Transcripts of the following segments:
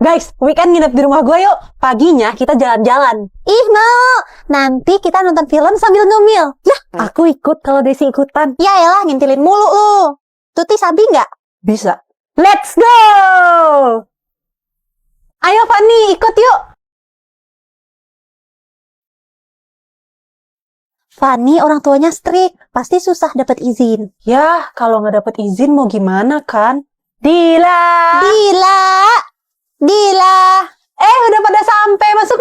Guys, weekend nginep di rumah gue yuk. Paginya kita jalan-jalan. Ih, mau. Nanti kita nonton film sambil ngemil. Yah, aku ikut kalau Desi ikutan. Ya elah, ngintilin mulu lu. Tuti sabi nggak? Bisa. Let's go! Ayo Fanny, ikut yuk. Fanny orang tuanya strict, pasti susah dapat izin. Yah, kalau nggak dapet izin mau gimana kan? Dila! Dila. Udah pada sampai. Masuk.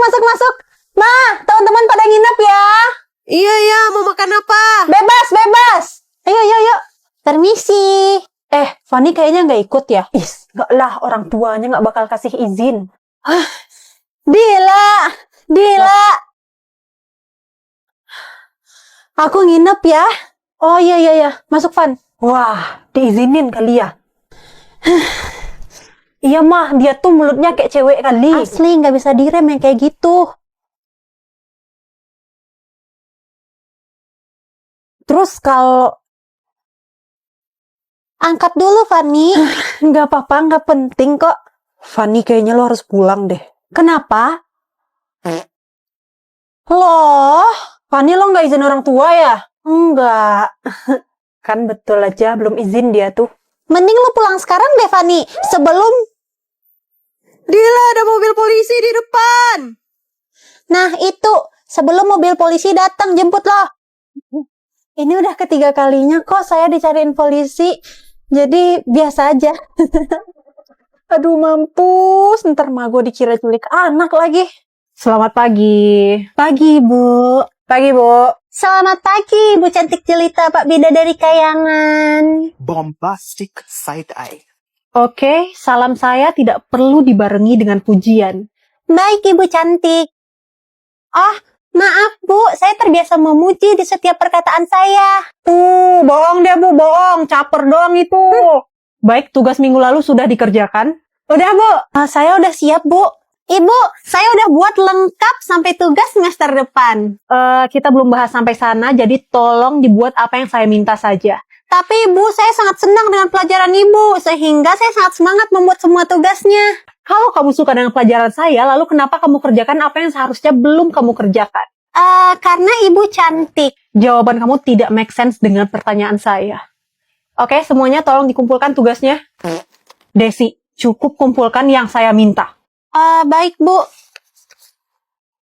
Ma, teman-teman pada nginep ya. Iya, mau makan apa? Bebas. Ayo. Permisi. Fanny kayaknya nggak ikut ya? Nggak lah, orang tuanya nggak bakal kasih izin. Dila. Aku nginep ya. Oh iya. Masuk, Van. Wah, diizinin kali ya. Iya mah, dia tuh mulutnya kayak cewek kali. Asli nggak bisa direm yang kayak gitu. Terus kalau Angkat dulu, Fanny. nggak apa-apa, nggak penting kok. Fanny kayaknya lo harus pulang deh. Kenapa? Loh, Fanny lo nggak izin orang tua ya? Enggak. Kan betul aja, belum izin dia tuh. Mending lu pulang sekarang deh, Fanny. Sebelum... Dila, ada mobil polisi di depan. Nah, itu. Sebelum mobil polisi datang, jemput lo. Ini udah ketiga kalinya kok saya dicariin polisi. Jadi biasa aja. Aduh mampus, ntar mah gue dikira culik anak lagi. Selamat pagi. Pagi, Bu. Selamat pagi, Bu Cantik Jelita, Pak Bidadari Kayangan. Bombastic side eye. Oke, salam saya tidak perlu dibarengi dengan pujian. Baik, Ibu Cantik. Oh, maaf, Bu. Saya terbiasa memuji di setiap perkataan saya. Bohong deh, Bu, bohong. Caper doang itu. Baik, tugas minggu lalu sudah dikerjakan. Udah, Bu. Saya udah siap, Bu. Ibu, saya udah buat lengkap sampai tugas semester depan. Kita belum bahas sampai sana, jadi tolong dibuat apa yang saya minta saja. Tapi Ibu, saya sangat senang dengan pelajaran Ibu, sehingga saya sangat semangat membuat semua tugasnya. Kalau kamu suka dengan pelajaran saya, lalu kenapa kamu kerjakan apa yang seharusnya belum kamu kerjakan? Karena Ibu cantik. Jawaban kamu tidak make sense dengan pertanyaan saya. Oke, semuanya tolong dikumpulkan tugasnya. Desi, cukup kumpulkan yang saya minta. Baik, Bu.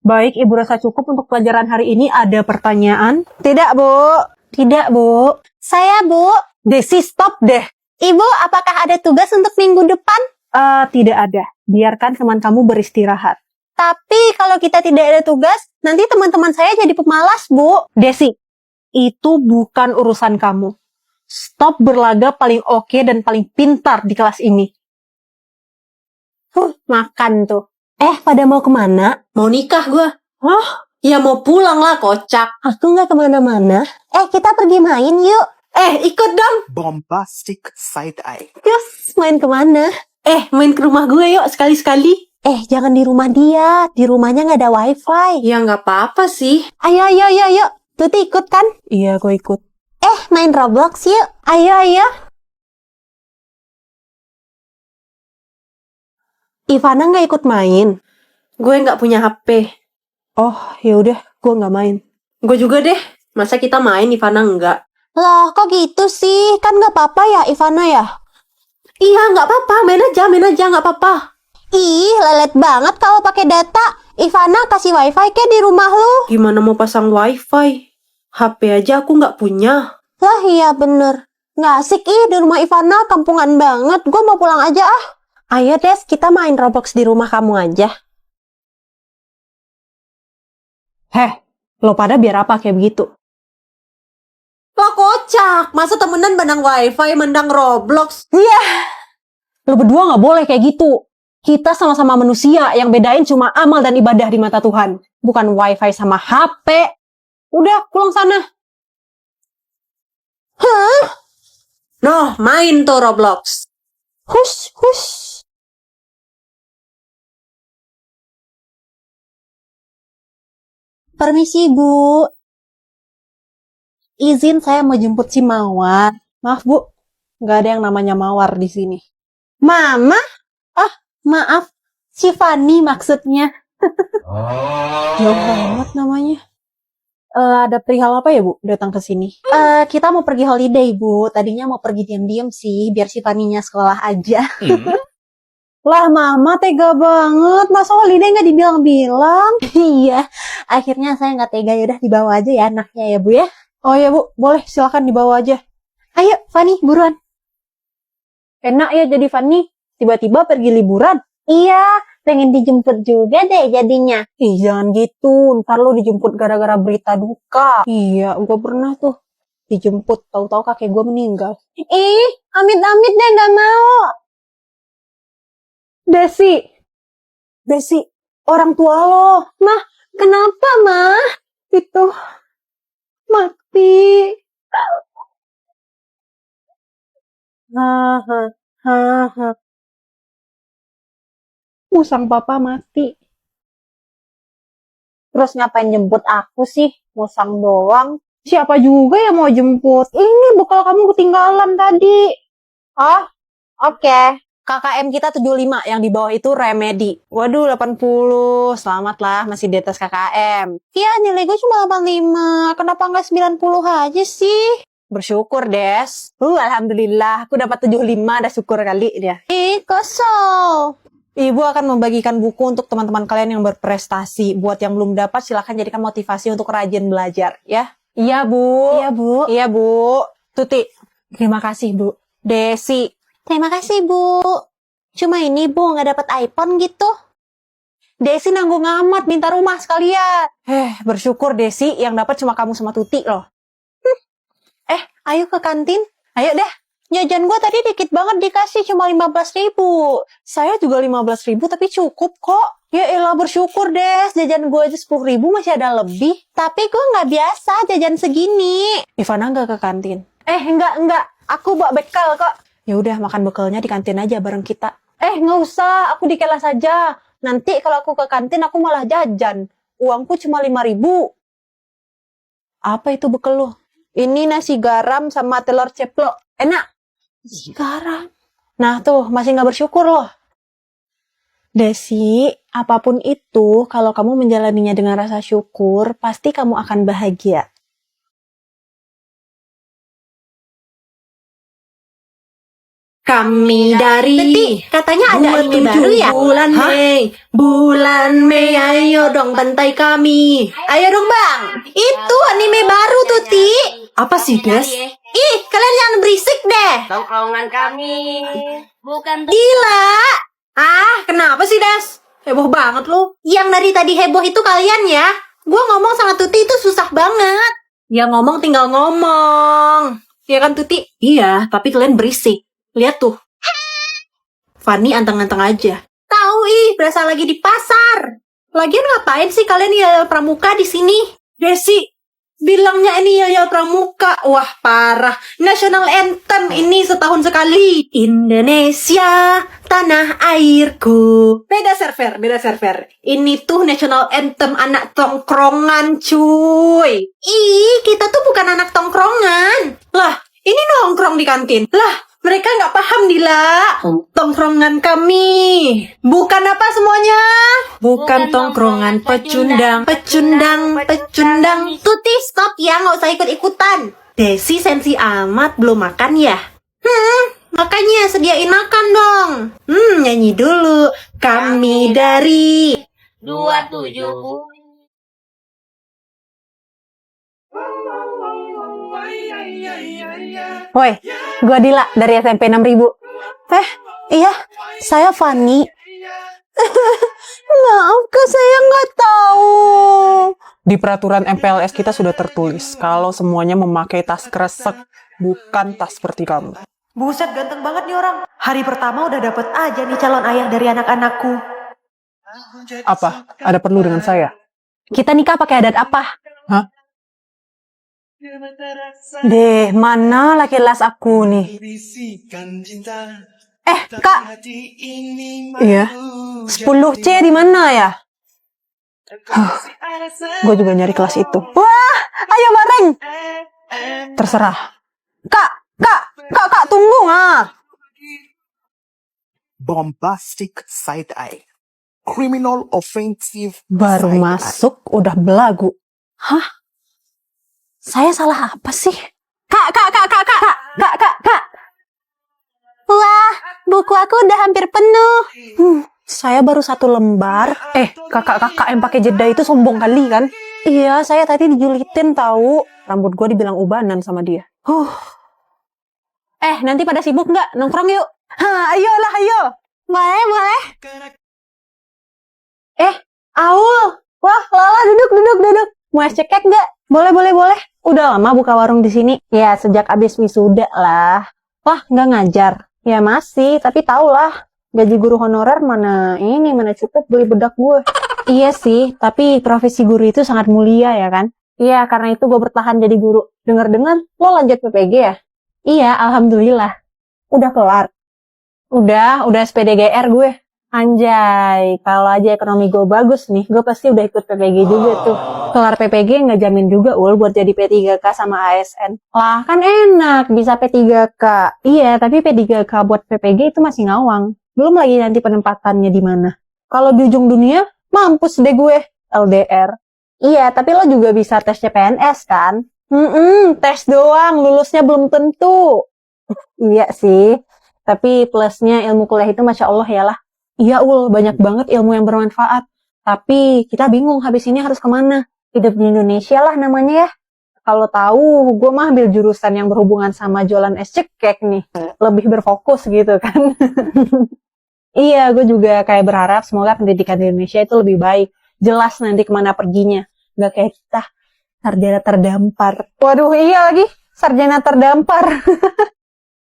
Baik, Ibu rasa cukup untuk pelajaran hari ini. Ada pertanyaan? Tidak, Bu. Tidak, Bu. Saya, Bu. Desi, stop deh. Ibu, apakah ada tugas untuk minggu depan? Tidak ada. Biarkan teman kamu beristirahat. Tapi kalau kita tidak ada tugas, nanti teman-teman saya jadi pemalas, Bu. Desi, itu bukan urusan kamu. Stop berlaga paling oke dan paling pintar di kelas ini. Makan tuh. Pada mau kemana? Mau nikah gue. Hah? Ya mau pulang lah, kocak. Aku nggak kemana-mana. Kita pergi main yuk. Ikut dong. Bombastic side eye. Terus main kemana? Main ke rumah gue yuk, sekali-sekali. Jangan di rumah dia. Di rumahnya nggak ada wifi. Ya nggak apa-apa sih. Ayo. Tuti ikut kan? Iya, gue ikut. Main Roblox yuk. Ayo. Ivana nggak ikut main. Gue nggak punya HP. Oh, ya udah, gue nggak main. Gue juga deh. Masa kita main, Ivana enggak? Loh, kok gitu sih? Kan nggak apa-apa ya, Ivana ya? Iya, nggak apa-apa. Main aja, nggak apa-apa. Ih, lelet banget kalau pakai data. Ivana kasih wifi ke di rumah lu. Gimana mau pasang wifi? HP aja aku nggak punya. Lah iya bener. Nggak asik di rumah Ivana, kampungan banget. Gue mau pulang aja ah. Ayo Des, kita main Roblox di rumah kamu aja. Lo pada biar apa kayak begitu? Lah kocak, masa temenan mandang wifi, mandang Roblox? Lo berdua nggak boleh kayak gitu. Kita sama-sama manusia, yang bedain cuma amal dan ibadah di mata Tuhan. Bukan wifi sama HP. Udah, pulang sana. Noh, main tuh Roblox. Hush. Permisi, Bu. Izin saya mau jemput si Mawar. Maaf Bu, nggak ada yang namanya Mawar di sini. Mama? Maaf. Si Fanny maksudnya. Jauh banget namanya. Ada perihal apa ya, Bu, datang ke sini? Kita mau pergi holiday, Bu. Tadinya mau pergi diam-diam sih, biar si Fanny-nya sekolah aja. Lah, Mama tega banget. Masa holiday nggak dibilang-bilang? Iya, akhirnya saya nggak tega. Yaudah, dibawa aja ya anaknya ya, Bu ya. Oh ya, Bu. Boleh, silakan dibawa aja. Ayo, Fanny, buruan. Enak ya jadi Fanny. Tiba-tiba pergi liburan. Iya, pengen dijemput juga deh jadinya. Ih, jangan gitu. Ntar lo dijemput gara-gara berita duka. Iya, gue pernah tuh dijemput. Tahu-tahu kakek gue meninggal. Ih, amit-amit deh gak mau. Desi, orang tua lo. Mah, kenapa, Mah? Itu mati. Haha, haha. Musang papa mati. Terus ngapain jemput aku sih? Musang doang. Siapa juga yang mau jemput? Ini bekal kamu ketinggalan tadi. Oh, oke. KKM kita 75, yang di bawah itu remedi. Waduh, 80. Selamat lah, masih di atas KKM. Iya, nilai gue cuma 85. Kenapa nggak 90 aja sih? Bersyukur, Des. Alhamdulillah. Aku dapat 75, dah syukur kali dia. Ih, kosong. Ibu akan membagikan buku untuk teman-teman kalian yang berprestasi. Buat yang belum dapat, silakan jadikan motivasi untuk rajin belajar, ya. Iya, Bu. Iya, Bu. Iya, Bu. Tuti, terima kasih, Bu. Desi, Terima kasih, Bu. Cuma ini, Bu, nggak dapat iPhone gitu. Desi nanggung amat, minta rumah sekalian. Bersyukur Desi, yang dapat cuma kamu sama Tuti loh. Ayo ke kantin. Ayo deh. Jajan gue tadi dikit banget dikasih cuma 15.000. Saya juga 15.000 tapi cukup kok. Ya elah, bersyukur Des. Jajan gue aja 10.000 masih ada lebih. Tapi gue nggak biasa jajan segini. Ivana nggak ke kantin? Enggak. Aku bawa bekal kok. Ya udah, makan bekalnya di kantin aja bareng kita. Nggak usah. Aku di kelas aja. Nanti kalau aku ke kantin aku malah jajan. Uangku cuma 5.000. Apa itu bekal lo? Ini nasi garam sama telur ceplok. Enak. Nasi garam. Nah tuh, masih nggak bersyukur loh. Desi, apapun itu, kalau kamu menjalaninya dengan rasa syukur, pasti kamu akan bahagia. Kami dari Teti, katanya ada anime baru ya? Bulan Mei, ayo dong bantai kami. Ayo dong bang. Itu anime baru, Tuti. Apa sih Des? Ih, kalian jangan berisik deh. Tongkrongan kami bukan Gila. Kenapa sih Des? Heboh banget lu. Yang dari tadi heboh itu kalian ya. Gue ngomong sama Tuti itu susah banget. Ya ngomong tinggal ngomong. Ya kan Tuti? Iya, tapi kalian berisik. Lihat tuh. Fanny anteng-anteng aja. Tahu berasa lagi di pasar. Lagian ngapain sih kalian yel pramuka di sini? Desi, bilangnya ini yel pramuka. Wah, parah. National anthem ini setahun sekali. Indonesia, tanah airku. Beda server. Ini tuh national anthem anak tongkrongan, cuy. Kita tuh bukan anak tongkrongan. Lah, ini nongkrong di kantin. Lah, mereka nggak paham, Dila. Tongkrongan kami. Bukan apa semuanya? Bukan tongkrongan pecundang. Tuti, stop ya, nggak usah ikut-ikutan. Desi sensi amat, belum makan ya? Makanya sediain makan dong. Nyanyi dulu. Kami dari 27. Woi, gue Dila dari SMP 6000. Iya, saya Fanny. Maaf kak, saya nggak tahu. Di peraturan MPLS kita sudah tertulis kalau semuanya memakai tas kresek, bukan tas seperti kamu. Buset, ganteng banget nih orang. Hari pertama udah dapet aja nih calon ayah dari anak-anakku. Apa? Ada perlu dengan saya? Kita nikah pakai adat apa? Hah? Deh, mana laki las aku nih? Kak. Iya. 10C di mana ya? Gue juga nyari kelas itu. Wah, ayo bareng. Terserah. Kak, tunggu ah. Bombastic side eye. criminal offensive Baru side-eye. masuk udah belagu. Hah? Saya salah apa sih? Kak. Wah, buku aku udah hampir penuh. Saya baru 1 lembar. Kakak yang pakai jeda itu sombong kali kan? Iya, saya tadi dijulitin tahu. Rambut gue dibilang ubanan sama dia. Nanti pada sibuk nggak? Nongkrong yuk. Ayo. Boleh. Aul. Wah, Lala duduk. Mau es cekek nggak? Boleh. Udah lama buka warung di sini? Ya, sejak abis wisuda lah. Wah, nggak ngajar. Ya masih, tapi tau lah. Gaji guru honorer mana cukup beli bedak gue. Iya sih, tapi profesi guru itu sangat mulia ya kan? Iya, karena itu gue bertahan jadi guru. Dengar-dengar, lo lanjut PPG ya? Iya, alhamdulillah. Udah kelar? Udah SPDGR gue. Anjay, kalau aja ekonomi gue bagus nih, gue pasti udah ikut PPG juga tuh. Kelar PPG nggak jamin juga buat jadi P3K sama ASN. Lah kan enak, bisa P3K. Iya, tapi P3K buat PPG itu masih ngawang. Belum lagi nanti penempatannya di mana. Kalau di ujung dunia, mampus deh gue. LDR. Iya, tapi lo juga bisa tes CPNS kan? Tes doang, lulusnya belum tentu. Iya sih, tapi plusnya ilmu kuliah itu Masya Allah ya lah. Iya banyak banget ilmu yang bermanfaat. Tapi kita bingung habis ini harus kemana. Hidup di Indonesia lah namanya ya. Kalau tahu, gue mah ambil jurusan yang berhubungan sama jualan es cekek nih. Lebih berfokus gitu kan. Iya, gue juga kayak berharap semoga pendidikan di Indonesia itu lebih baik. Jelas nanti kemana perginya. Gak kayak kita, sarjana terdampar. Waduh, iya lagi, sarjana terdampar.